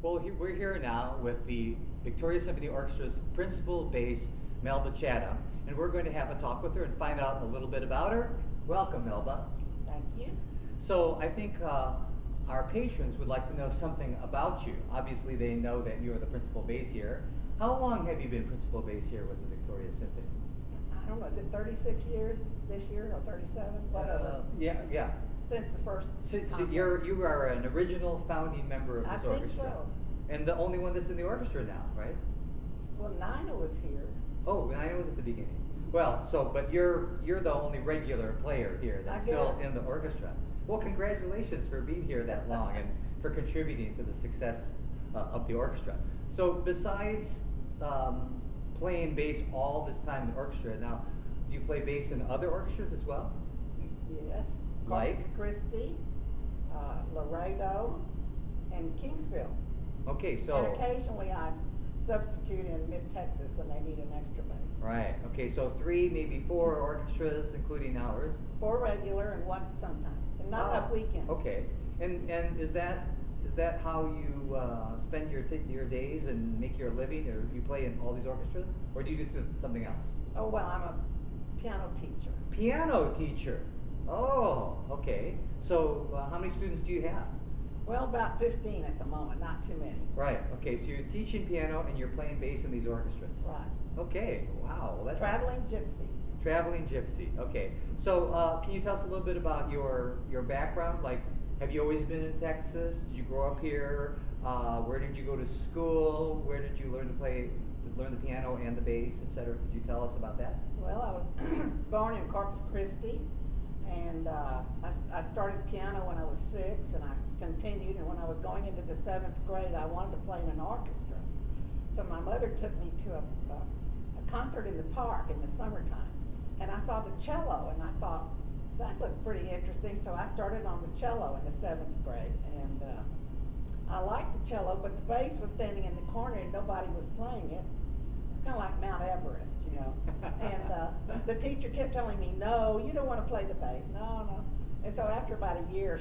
Well, we're here now with the Victoria Symphony Orchestra's principal bass, Melba Chatham, and we're going to have a talk with her and find out a little bit about her. Welcome, Melba. Thank you. So I think our patrons would like to know something about you. Obviously, they know that you are the principal bass here. How long have you been principal bass here with the Victoria Symphony? I don't know, is it 36 years this year or 37? Whatever. Yeah. Since the first So concert. you are an original founding member of this I think orchestra. so. And the only one that's in the orchestra now, right? Well, Nina was here. Oh, I was at the beginning. Well, but you're the only regular player here that's still in the orchestra. Well, congratulations for being here that long and for contributing to the success of the orchestra. So besides playing bass all this time in the orchestra, now do you play bass in other orchestras as well? Yes. Like? Corpus Christi, Laredo, and Kingsville. Okay, so... And occasionally I substitute in Mid-Texas when they need an extra bass. Right. Okay, so 3, maybe 4 orchestras, including ours. 4 regular and 1 sometimes. And not enough weekends. Okay. And is that how you spend your days and make your living, or you play in all these orchestras, or do you just do something else? Oh, well, I'm a piano teacher. Piano teacher. Oh, okay. So how many students do you have? Well, about 15 at the moment, not too many. Right. Okay. So you're teaching piano and you're playing bass in these orchestras. Right. Okay. Wow. Well, that's Traveling gypsy. Traveling gypsy. Okay. So can you tell us a little bit about your background? Like, have you always been in Texas? Did you grow up here? Where did you go to school? Where did you learn the piano and the bass, etc.? Could you tell us about that? Well, I was born in Corpus Christi, and I started piano when I was 6, and I continued, and when I was going into the 7th grade, I wanted to play in an orchestra. So my mother took me to a concert in the park in the summertime, and I saw the cello, and I thought, that looked pretty interesting, so I started on the cello in the 7th grade, and I liked the cello, but the bass was standing in the corner and nobody was playing it. Kind of like Mount Everest, you know. And the teacher kept telling me, no, you don't want to play the bass, no. And so after about a year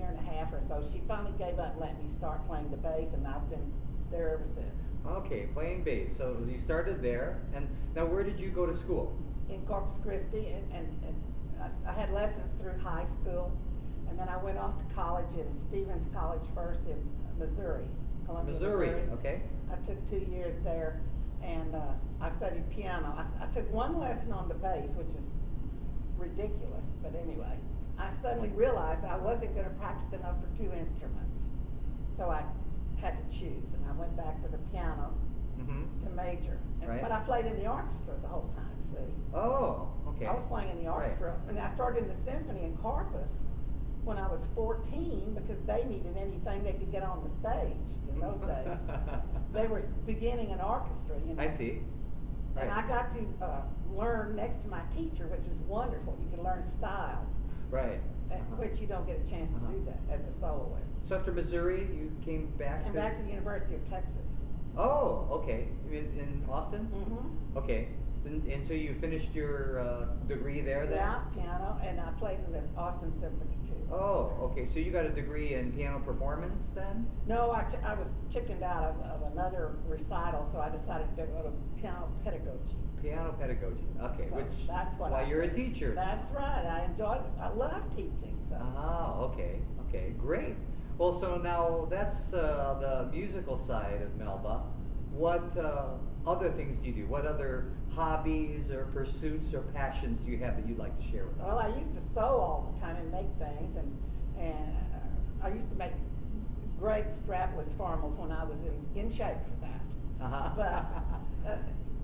and a half or so, she finally gave up and let me start playing the bass, and I've been there ever since. Okay, playing bass. So you started there, and now where did you go to school? In Corpus Christi, and I had lessons through high school, and then I went off to college in Stevens College first in Missouri, Columbia, Missouri. Okay. I took 2 years there, and I studied piano. I took 1 lesson on the bass, which is ridiculous, but anyway. I suddenly realized I wasn't going to practice enough for 2 instruments, so I had to choose, and I went back to the piano to major. But I played in the orchestra the whole time, see? Oh, okay. I was playing in the orchestra, and I started in the symphony in Corpus when I was 14 because they needed anything they could get on the stage in those days. They were beginning an orchestra, you know. I see. Right. And I got to learn next to my teacher, which is wonderful. You can learn style. Right. Which you don't get a chance to do that as a soloist. So after Missouri, you came back back to the University of Texas. Oh, okay. In Austin? Mm-hmm. Okay. And so you finished your degree there then? Yeah, piano, and I played in the Austin Symphony too. Oh, okay. So you got a degree in piano performance then? No, I was chickened out of another recital, so I decided to go to piano pedagogy. Piano pedagogy. Okay, So which that's why you're a teacher. That's right. I enjoyed it. I love teaching. So. Ah, okay. Okay, great. Well, so now that's the musical side of Melba. What other things do you do? What other hobbies or pursuits or passions do you have that you'd like to share with us? Well, I used to sew all the time and make things, and I used to make great strapless formals when I was in shape for that.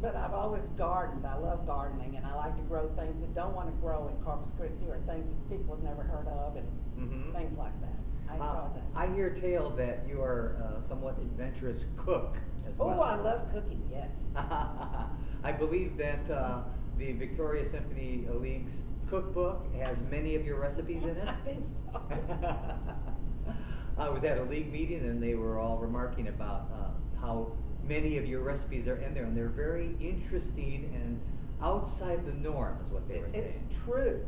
But I've always gardened. I love gardening, and I like to grow things that don't want to grow in Corpus Christi, or things that people have never heard of, and things like that. I enjoy that. I hear tale that you are a somewhat adventurous cook as well. Oh, I love cooking, yes. I believe that the Victoria Symphony League's cookbook has many of your recipes in it. I think so. I was at a league meeting, and they were all remarking about how many of your recipes are in there, and they're very interesting and outside the norm, is what they were saying. It's true.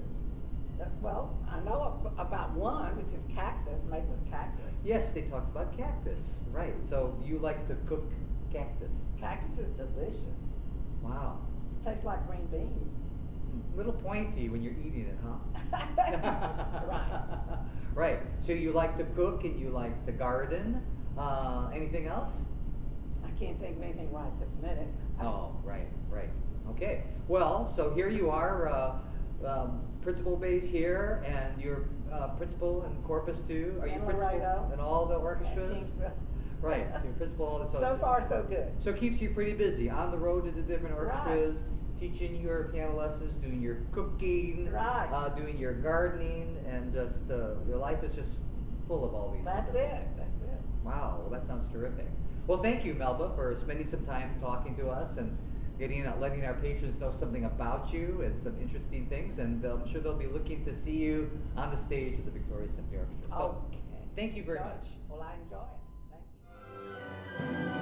Well, I know about one, which is cactus, made with cactus. Yes, they talked about cactus. Right. So you like to cook cactus. Cactus is delicious. Wow. It tastes like green beans. Little pointy when you're eating it, huh? Right. Right. So you like to cook and you like to garden. Anything else? I can't think of anything right this minute. Oh, right. Okay. Well, so here you are, principal base here, and you're principal in Corpus too. Are you In principal Laredo. in all the At orchestras? Kingsville. Right. So you're principal all the So far, so good. So it keeps you pretty busy on the road to the different orchestras, teaching your piano lessons, doing your cooking, Right. doing your gardening, and just your life is just full of all these. That's wonderful it. things. That's it. Wow, well, that sounds terrific. Well, thank you, Melba, for spending some time talking to us and letting our patrons know something about you and some interesting things. And I'm sure they'll be looking to see you on the stage at the Victoria Symphony Orchestra. So, Okay. thank you very Enjoy it. much. Well, I enjoy it. Thank you.